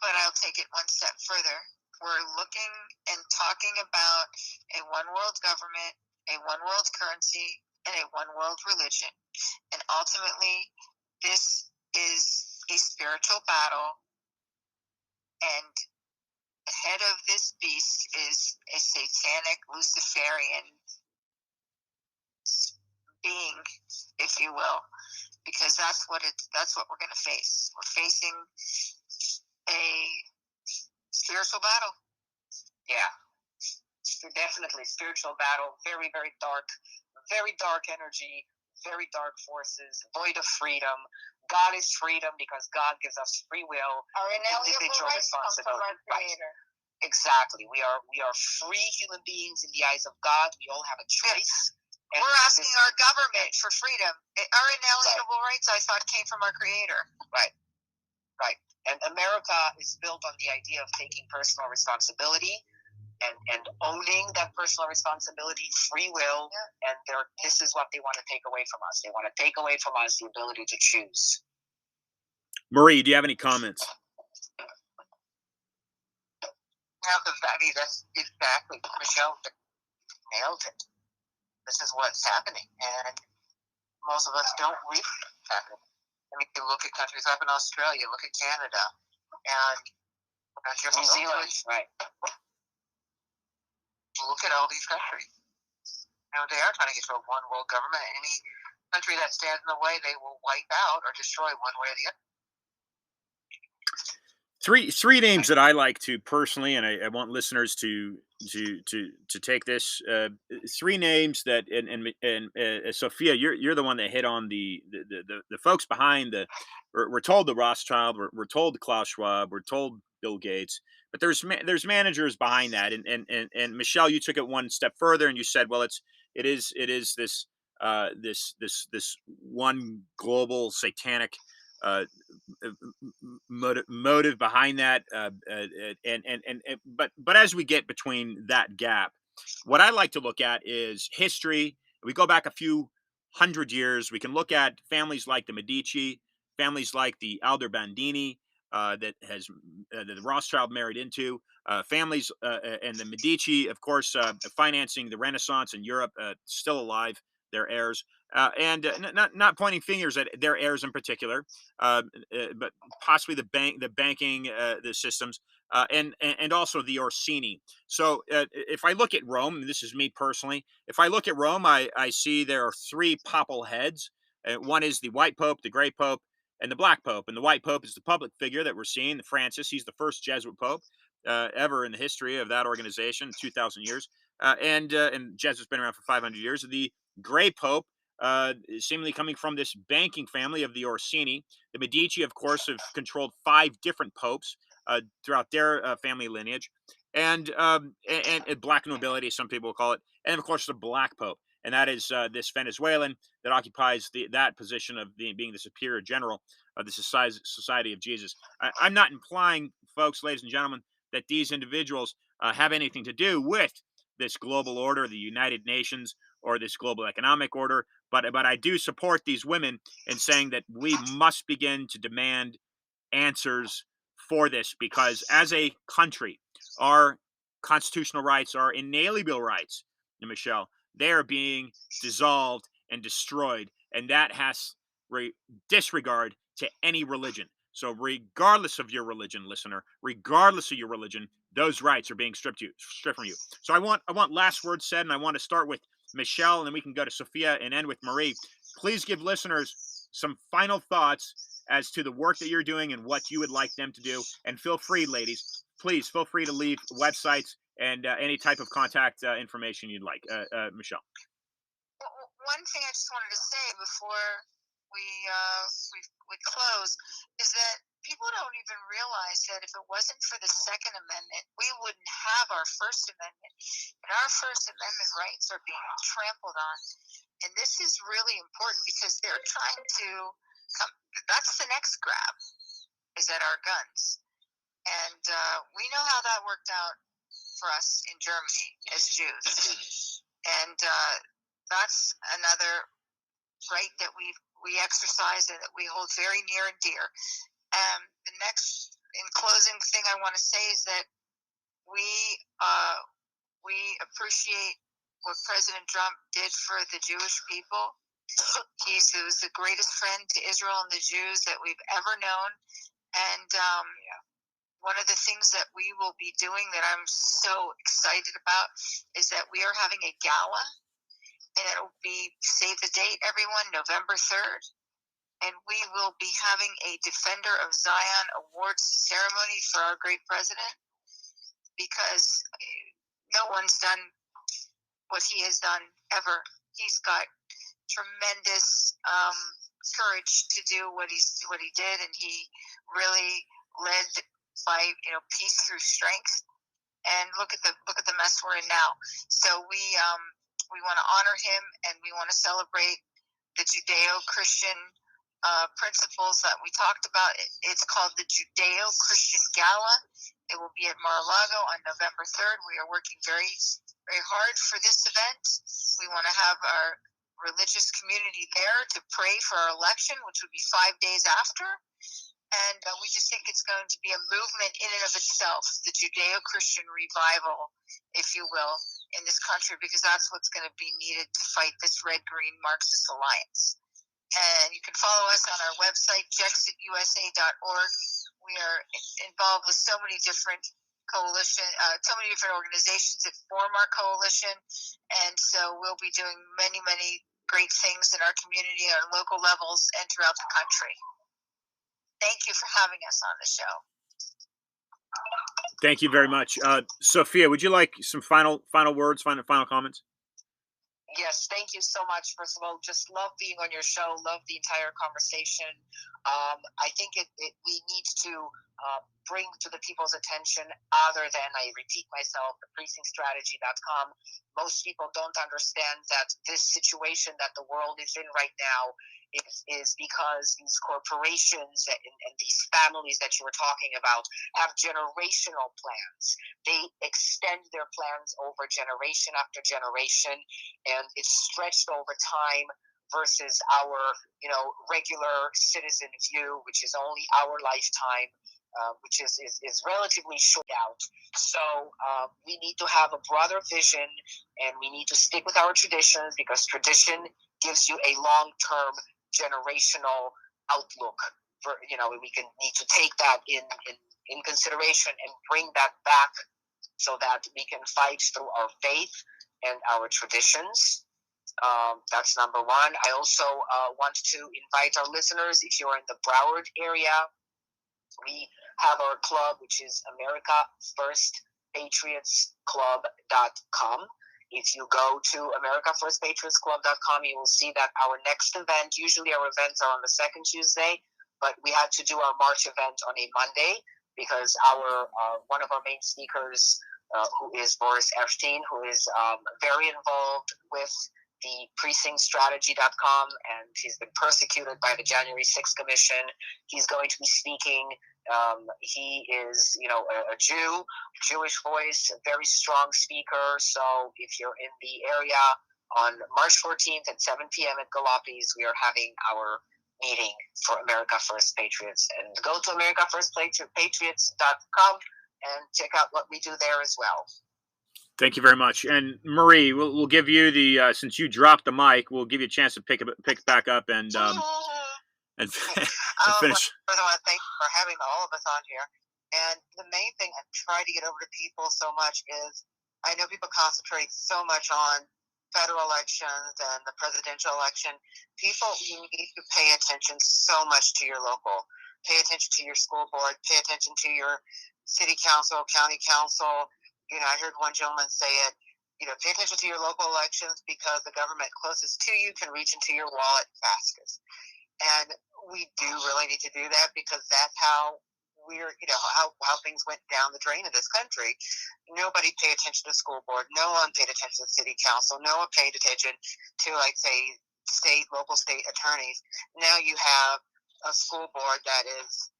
but I'll take it one step further. We're looking and talking about a one world government, a one world currency, and a one world religion. And ultimately, this is a spiritual battle, and ahead of this beast is a satanic Luciferian being, if you will, because that's what we're going to face. We're facing a spiritual battle. Yeah, definitely spiritual battle. Very, very dark energy, very dark forces, void of freedom. God is freedom because God gives us free will, our inalienable rights come from our Creator. Right. Exactly. We are free human beings in the eyes of God. We all have a choice. And we're asking our government for freedom. Our inalienable rights, I thought, came from our Creator. Right. And America is built on the idea of taking personal responsibility and owning that personal responsibility, free will, and this is what they want to take away from us. They want to take away from us the ability to choose. Marie, do you have any comments? No, because that's exactly, Michelle nailed it. This is what's happening, and most of us don't read what's happening. I mean, you look at countries up in Australia, look at Canada, and New Zealand, right? Look at all these countries. They are trying to get to a one world government. Any country that stands in the way, they will wipe out or destroy one way or the other. Three names that I like to personally, and I want listeners to take this. Three names that Sophia, you're the one that hit on the folks behind the. We're told the Rothschild, we're told the Klaus Schwab, we're told Bill Gates, but there's managers behind that, and Michelle, you took it one step further, and you said, well, it is this this one global satanic uh, motive behind that, but as we get between that gap, what I like to look at is history. We go back a few hundred years. We can look at families like the Medici, families like the Aldobrandini, that the Rothschild married into, families and the Medici, of course, financing the Renaissance in Europe, still alive, their heirs, and not pointing fingers at their heirs in particular, but possibly the banking, the systems, and also the Orsini. So if I look at Rome, and this is me personally, if I look at Rome, I see there are three papal heads. One is the White Pope, the Gray Pope, and the Black Pope. And the White Pope is the public figure that we're seeing, Francis. He's the first Jesuit Pope ever in the history of that organization, 2,000 years. And Jesuit's been around for 500 years. The Gray Pope, seemingly coming from this banking family of the Orsini. The Medici, of course, have controlled five different popes throughout their family lineage, and black nobility, some people will call it, and of course the Black Pope, and that is this Venezuelan that occupies that position of being the superior general of the Society of Jesus. I'm not implying, folks, ladies and gentlemen, that these individuals have anything to do with this global order, the United Nations, or this global economic order. But I do support these women in saying that we must begin to demand answers for this, because as a country, our constitutional rights, our inalienable rights, Michelle, they are being dissolved and destroyed, and that has disregard to any religion. So, regardless of your religion, listener, regardless of your religion, those rights are being stripped from you. So, I want last words said, and I want to start with Michelle, and then we can go to Sophia and end with Marie. Please give listeners some final thoughts as to the work that you're doing and what you would like them to do. And feel free, ladies, please feel free to leave websites and any type of contact information you'd like. Michelle. One thing I just wanted to say before we we close is that people don't even realize that if it wasn't for the Second Amendment, we wouldn't have our First Amendment, and our First Amendment rights are being trampled on. And this is really important because they're trying to come. That's the next grab, is at our guns, and we know how that worked out for us in Germany as Jews, and that's another right that we exercise and that we hold very near and dear. The next, in closing, thing I want to say is that we appreciate what President Trump did for the Jewish people. He was the greatest friend to Israel and the Jews that we've ever known, and one of the things that we will be doing that I'm so excited about is that we are having a gala, and it'll be, save the date, everyone, November 3rd. And we will be having a Defender of Zion Awards ceremony for our great president, because no one's done what he has done ever. He's got tremendous courage to do what he did, and he really led by peace through strength. And look at the mess we're in now. So we want to honor him, and we want to celebrate the Judeo-Christian principles that we talked about. It's called the Judeo-Christian Gala. It will be at Mar-a-Lago on November 3rd. We are working very, very hard for this event. We want to have our religious community there to pray for our election, which would be 5 days after. And we just think it's going to be a movement in and of itself, the Judeo-Christian revival, if you will, in this country, because that's what's going to be needed to fight this red-green Marxist alliance. And you can follow us on our website, jexitusa.org. We are involved with so many different so many different organizations that form our coalition. And so we'll be doing many, many great things in our community on local levels and throughout the country. Thank you for having us on the show. Thank you very much. Sophia, would you like some final words, final comments? Yes, thank you so much. First of all, just love being on your show. Love the entire conversation. I think we need to bring to the people's attention, other than, I repeat myself, the precinctstrategy.com. Most people don't understand that this situation that the world is in right now is because these corporations and these families that you were talking about have generational plans. They extend their plans over generation after generation, and it's stretched over time versus our, regular citizen view, which is only our lifetime, which is relatively short out. So we need to have a broader vision, and we need to stick with our traditions, because tradition gives you a long-term generational outlook. We need to take that in consideration and bring that back, so that we can fight through our faith and our traditions. That's number one. I also want to invite our listeners, if you're in the Broward area, we have our club, which is AmericaFirstPatriotsClub.com. If you go to AmericaFirstPatriotsClub.com, you will see that our next event, usually our events are on the second Tuesday, but we had to do our March event on a Monday, because our one of our main speakers, who is Boris Epstein, who is very involved with the precinctstrategy.com, and he's been persecuted by the January 6th Commission. He's going to be speaking. He is, a Jewish voice, a very strong speaker. So if you're in the area on March 14th at 7 p.m. at Galapis, we are having our meeting for America First Patriots. And go to AmericaFirstPatriots.com and check out what we do there as well. Thank you very much. And Marie, we'll give you the since you dropped the mic, we'll give you a chance to pick back up and and finish. First of all, thank you for having all of us on here. And the main thing I try to get over to people so much is, I know people concentrate so much on federal elections and the presidential election. People, you need to pay attention so much to your local. Pay attention to your school board. Pay attention to your city council, county council. I heard one gentleman say it, pay attention to your local elections, because the government closest to you can reach into your wallet fastest. And we do really need to do that, because that's how we're, how things went down the drain in this country. Nobody paid attention to the school board. No one paid attention to the city council. No one paid attention to, local state attorneys. Now you have a school board that is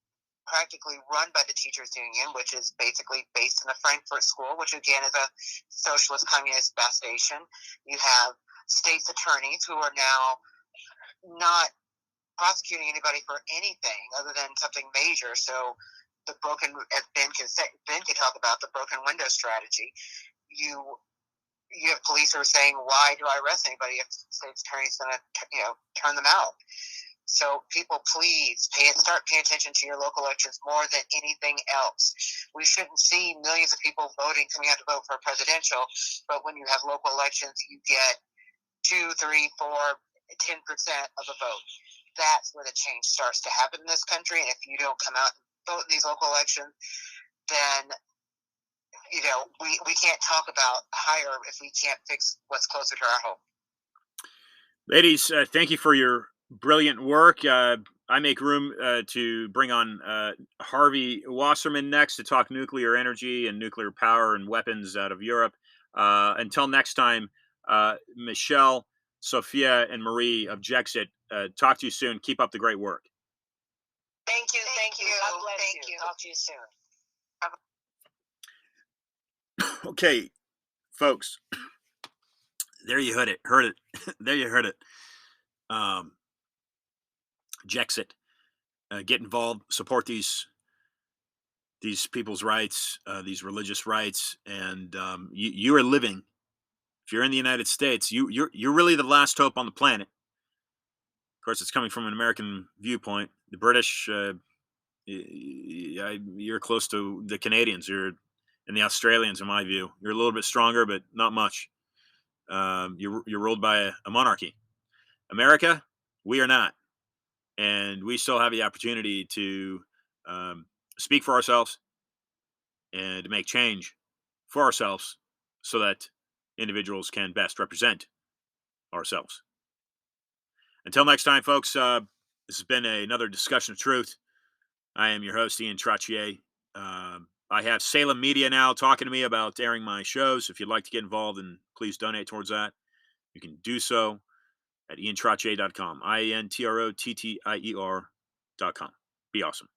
practically run by the teachers union, which is basically based in the Frankfurt School, which again is a socialist communist bastion. You have state's attorneys who are now not prosecuting anybody for anything other than something major. So the broken, as Ben can talk about, the broken window strategy. You have police who are saying, why do I arrest anybody if the state's attorney's going to turn them out? So people, please start paying attention to your local elections more than anything else. We shouldn't see millions of people coming out to vote for a presidential, but when you have local elections, you get 2, 3, 4, 10% of the vote. That's where the change starts to happen in this country. And if you don't come out and vote in these local elections, then we can't talk about higher if we can't fix what's closer to our home. Ladies, thank you for your brilliant work. I make room to bring on Harvey Wasserman next to talk nuclear energy and nuclear power and weapons out of Europe. Until next time, Michelle, Sofia, and Marie of Jexit, talk to you soon. Keep up the great work. Thank you. God bless you. Talk to you soon. Okay, folks. There you heard it. There you heard it. Jexit. Get involved. Support these people's rights, these religious rights, and you are living. If you're in the United States, you're really the last hope on the planet. Of course, it's coming from an American viewpoint. The British, you're close to the Canadians. And the Australians, in my view, you're a little bit stronger, but not much. You're ruled by a monarchy. America, we are not, and we still have the opportunity to speak for ourselves, and to make change for ourselves so that individuals can best represent ourselves. Until next time, folks, this has been another discussion of truth. I am your host, Ian Trottier. I have Salem Media now talking to me about airing my shows. If you'd like to get involved, and please donate towards that, you can do so at iantrottier.com. IANTROTTIER.com. Be awesome.